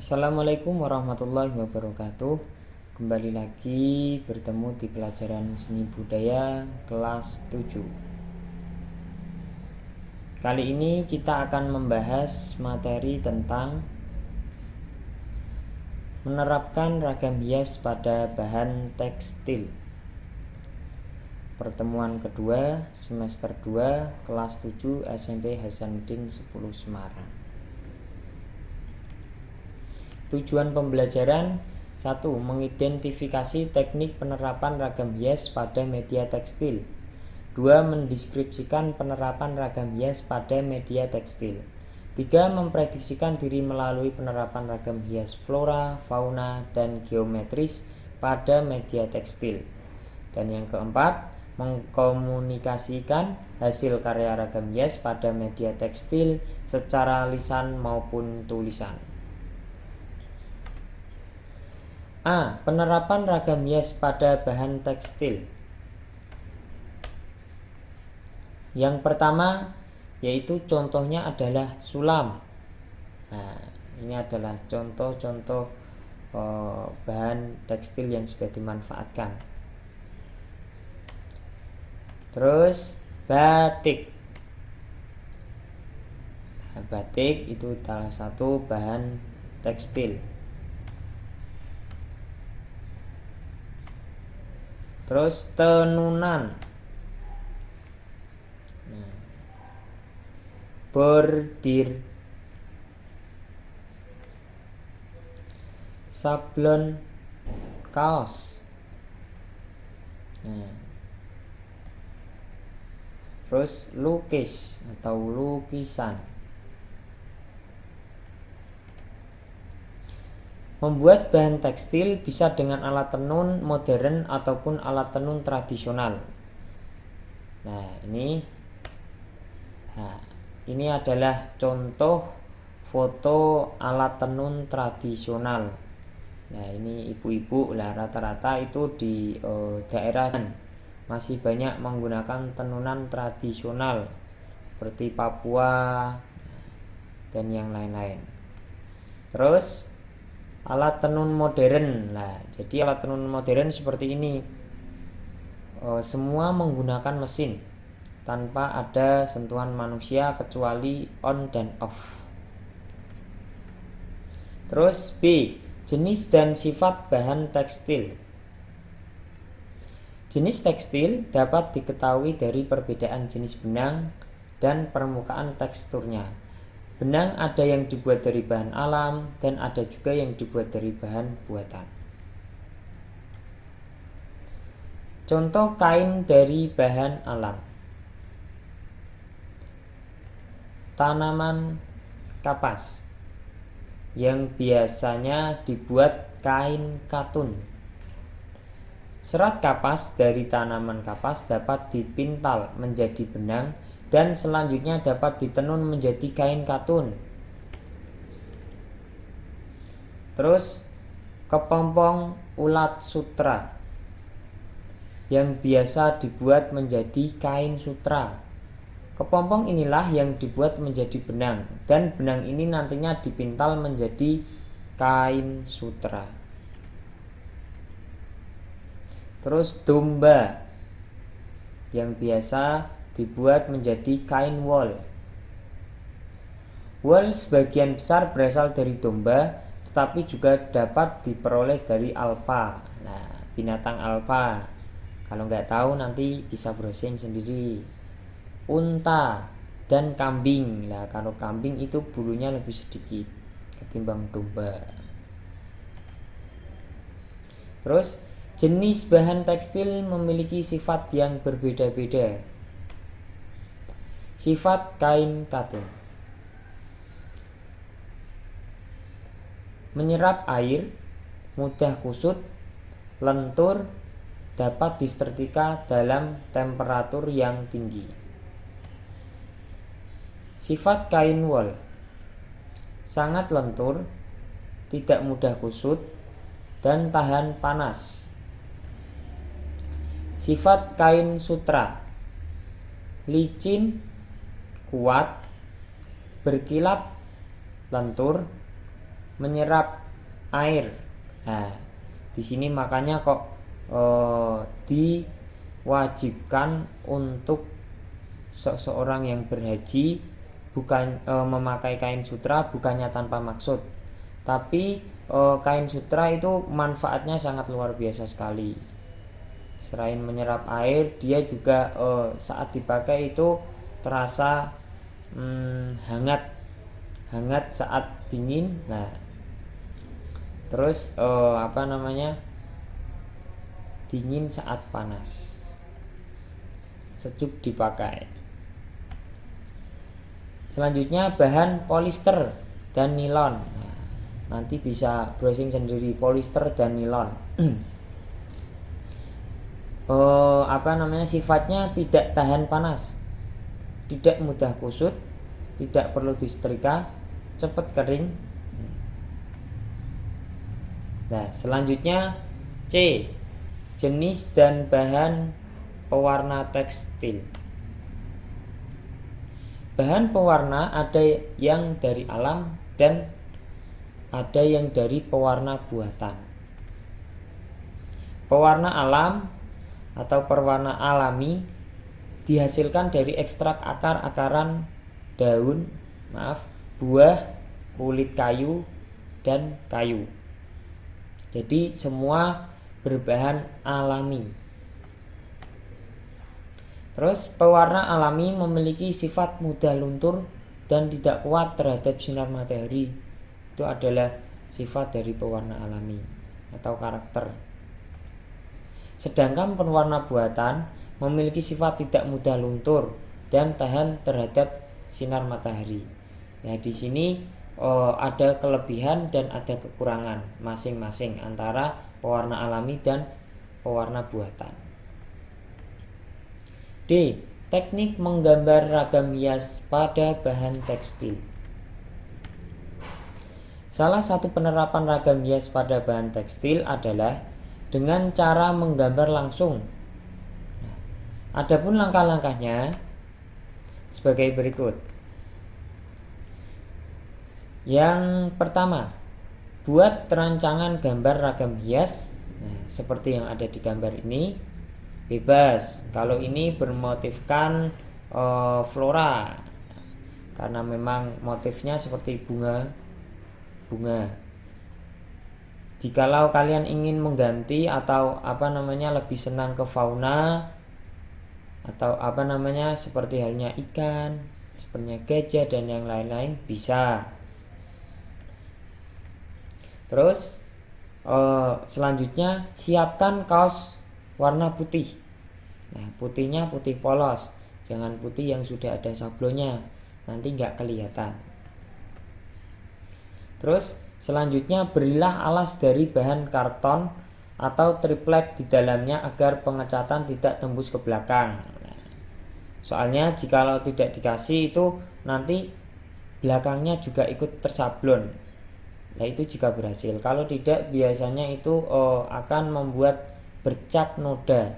Assalamualaikum warahmatullahi wabarakatuh. Kembali lagi bertemu di pelajaran seni budaya kelas 7. Kali ini kita akan membahas materi tentang menerapkan ragam hias pada bahan tekstil. Pertemuan kedua semester 2 kelas 7 SMP Hasanuddin 10 Semarang. Tujuan pembelajaran: 1. Mengidentifikasi teknik penerapan ragam hias pada media tekstil. 2. Mendeskripsikan penerapan ragam hias pada media tekstil. 3. Memprediksikan diri melalui penerapan ragam hias flora, fauna, dan geometris pada media tekstil. Dan yang keempat, mengkomunikasikan hasil karya ragam hias pada media tekstil secara lisan maupun tulisan. A. Penerapan ragam hias pada bahan tekstil. Yang pertama yaitu contohnya adalah sulam. Nah, ini adalah contoh-contoh bahan tekstil yang sudah dimanfaatkan. Terus batik. Nah, batik itu salah satu bahan tekstil. Terus tenunan, bordir, sablon kaos. Terus lukis atau lukisan. Membuat bahan tekstil bisa dengan alat tenun modern ataupun alat tenun tradisional. Nah, ini adalah contoh foto alat tenun tradisional. Nah, ini ibu-ibu lah, rata-rata itu di daerah masih banyak menggunakan tenunan tradisional seperti Papua dan yang lain-lain. Terus alat tenun modern. Nah, jadi alat tenun modern seperti ini semua menggunakan mesin tanpa ada sentuhan manusia kecuali on dan off. Terus B. Jenis dan sifat bahan tekstil. Jenis tekstil dapat diketahui dari perbedaan jenis benang dan permukaan teksturnya. Benang ada yang dibuat dari bahan alam dan ada juga yang dibuat dari bahan buatan. Contoh kain dari bahan alam: tanaman kapas yang biasanya dibuat kain katun. Serat kapas dari tanaman kapas dapat dipintal menjadi benang dan selanjutnya dapat ditenun menjadi kain katun. Terus kepompong ulat sutra yang biasa dibuat menjadi kain sutra. Kepompong inilah yang dibuat menjadi benang dan benang ini nantinya dipintal menjadi kain sutra. Terus domba yang biasa dibuat menjadi kain wol. Wol sebagian besar berasal dari domba, tetapi juga dapat diperoleh dari alpa. Nah, binatang alpa, kalau nggak tahu nanti bisa browsing sendiri. Unta dan kambing. Nah, kalau kambing itu bulunya lebih sedikit ketimbang domba. Terus jenis bahan tekstil memiliki sifat yang berbeda-beda. Sifat kain katun: menyerap air, mudah kusut, lentur, dapat disetrika dalam temperatur yang tinggi. Sifat kain wol: sangat lentur, tidak mudah kusut, dan tahan panas. Sifat kain sutra: licin, kuat, berkilap, lentur, menyerap air. Nah, di sini makanya kok diwajibkan untuk seseorang yang berhaji bukan memakai kain sutra, bukannya tanpa maksud, tapi kain sutra itu manfaatnya sangat luar biasa sekali. Selain menyerap air, dia juga saat dipakai itu terasa hangat saat dingin. Nah, terus dingin saat panas, sejuk dipakai. Selanjutnya bahan polister dan nilon. Nah, nanti bisa browsing sendiri polister dan nilon. Sifatnya tidak tahan panas, tidak mudah kusut, tidak perlu disetrika, cepat kering. Nah, selanjutnya C, jenis dan bahan pewarna tekstil. Bahan pewarna ada yang dari alam dan ada yang dari pewarna buatan. Pewarna alam atau pewarna alami dihasilkan dari ekstrak akar-akaran, daun, buah, kulit kayu, dan kayu. Jadi semua berbahan alami. Terus pewarna alami memiliki sifat mudah luntur dan tidak kuat terhadap sinar matahari. Itu adalah sifat dari pewarna alami atau karakter. Sedangkan pewarna buatan memiliki sifat tidak mudah luntur dan tahan terhadap sinar matahari. Nah, di sini ada kelebihan dan ada kekurangan masing-masing antara pewarna alami dan pewarna buatan. D, teknik menggambar ragam hias pada bahan tekstil. Salah satu penerapan ragam hias pada bahan tekstil adalah dengan cara menggambar langsung. Adapun langkah-langkahnya sebagai berikut. Yang pertama, buat rancangan gambar ragam hias. Nah, seperti yang ada di gambar ini, bebas. Kalau ini bermotifkan flora, karena memang motifnya seperti bunga. Jikalau kalian ingin mengganti atau lebih senang ke fauna atau seperti halnya ikan, seperti gajah dan yang lain-lain, bisa. Terus selanjutnya siapkan kaos warna putih. Nah, putihnya putih polos, jangan putih yang sudah ada sablonnya, nanti nggak kelihatan. Terus selanjutnya berilah alas dari bahan karton atau triplek di dalamnya agar pengecatan tidak tembus ke belakang. Nah, soalnya jikalau tidak dikasih itu nanti belakangnya juga ikut tersablon. Nah, itu jika berhasil. Kalau tidak, biasanya itu akan membuat bercak noda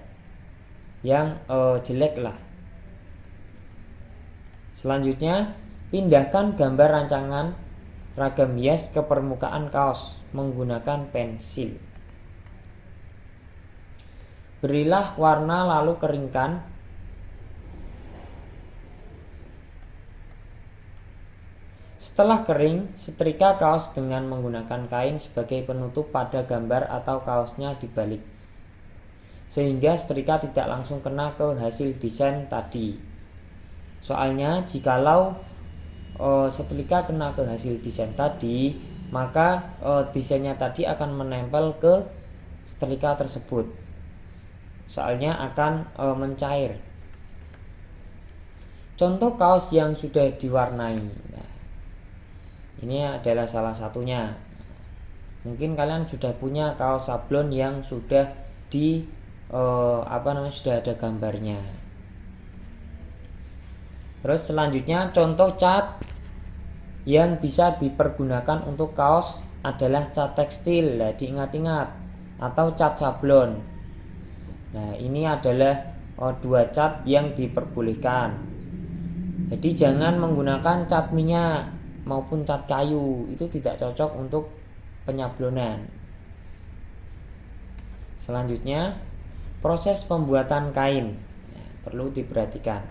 yang jelek lah. Selanjutnya pindahkan gambar rancangan ragam hias ke permukaan kaos menggunakan pensil. Berilah warna lalu keringkan. Setelah kering, setrika kaos dengan menggunakan kain sebagai penutup pada gambar atau kaosnya dibalik, sehingga setrika tidak langsung kena ke hasil desain tadi. Soalnya jikalau setrika kena ke hasil desain tadi, maka desainnya tadi akan menempel ke setrika tersebut. Soalnya akan mencair. Contoh kaos yang sudah diwarnai. Nah, ini adalah salah satunya. Mungkin kalian sudah punya kaos sablon yang sudah sudah ada gambarnya. Terus selanjutnya contoh cat yang bisa dipergunakan untuk kaos adalah cat tekstil. Nah, diingat-ingat, atau cat sablon. Nah, ini adalah dua cat yang diperbolehkan. Jadi jangan menggunakan cat minyak. maupun cat kayu itu tidak cocok untuk penyablonan. Selanjutnya, proses pembuatan kain perlu diperhatikan.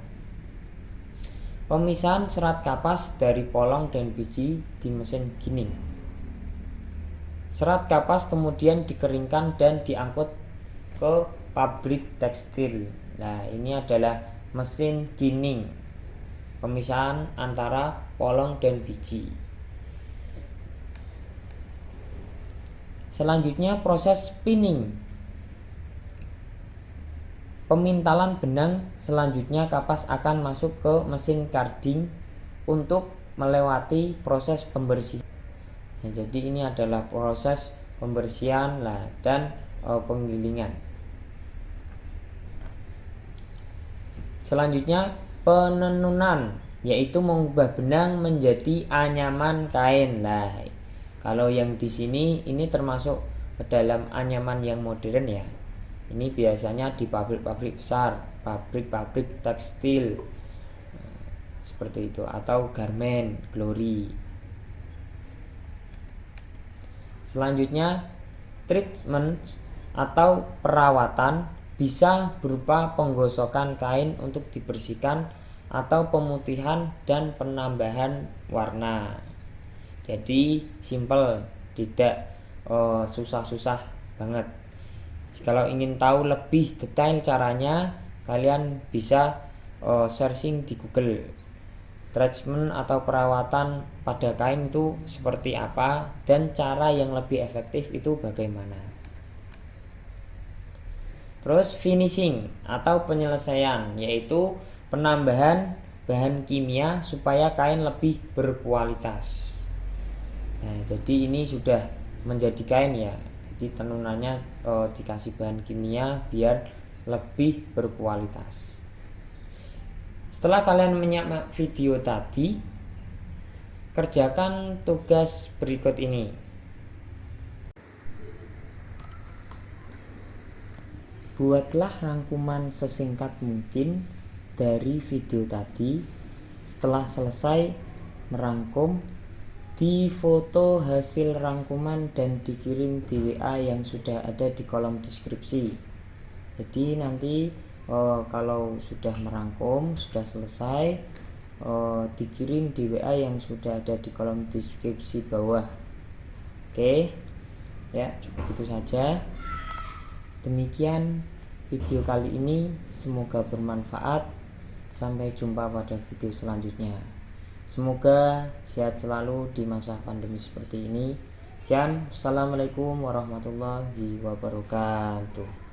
Pemisahan serat kapas dari polong dan biji di mesin gining. Serat kapas kemudian dikeringkan dan diangkut ke pabrik tekstil. Nah, ini adalah mesin gining. Pemisahan antara polong dan biji. Selanjutnya proses spinning. Pemintalan benang. Selanjutnya kapas akan masuk ke mesin carding untuk melewati proses pembersihan. Nah, jadi ini adalah proses pembersihan dan penggilingan. Selanjutnya penenunan, yaitu mengubah benang menjadi anyaman kain. Kalau yang di sini ini termasuk ke dalam anyaman yang modern ya. Ini biasanya di pabrik-pabrik besar, pabrik-pabrik tekstil seperti itu, atau garment, glory. Selanjutnya treatment atau perawatan bisa berupa penggosokan kain untuk dibersihkan atau pemutihan dan penambahan warna. Jadi simple, tidak susah-susah banget. Kalau ingin tahu lebih detail caranya, kalian bisa searching di Google. Treatment atau perawatan pada kain itu seperti apa dan cara yang lebih efektif itu bagaimana. Terus finishing atau penyelesaian, yaitu penambahan bahan kimia supaya kain lebih berkualitas. Nah, jadi ini sudah menjadi kain ya. Jadi tenunannya dikasih bahan kimia biar lebih berkualitas. Setelah kalian menyimak video tadi, kerjakan tugas berikut ini. Buatlah rangkuman sesingkat mungkin dari video tadi. Setelah selesai merangkum, difoto hasil rangkuman dan dikirim di WA yang sudah ada di kolom deskripsi. Jadi nanti kalau sudah merangkum, sudah selesai, dikirim di WA yang sudah ada di kolom deskripsi bawah. Oke ya, cukup itu saja. Demikian video kali ini, semoga bermanfaat. Sampai jumpa pada video selanjutnya. Semoga sehat selalu di masa pandemi seperti ini. Assalamualaikum warahmatullahi wabarakatuh.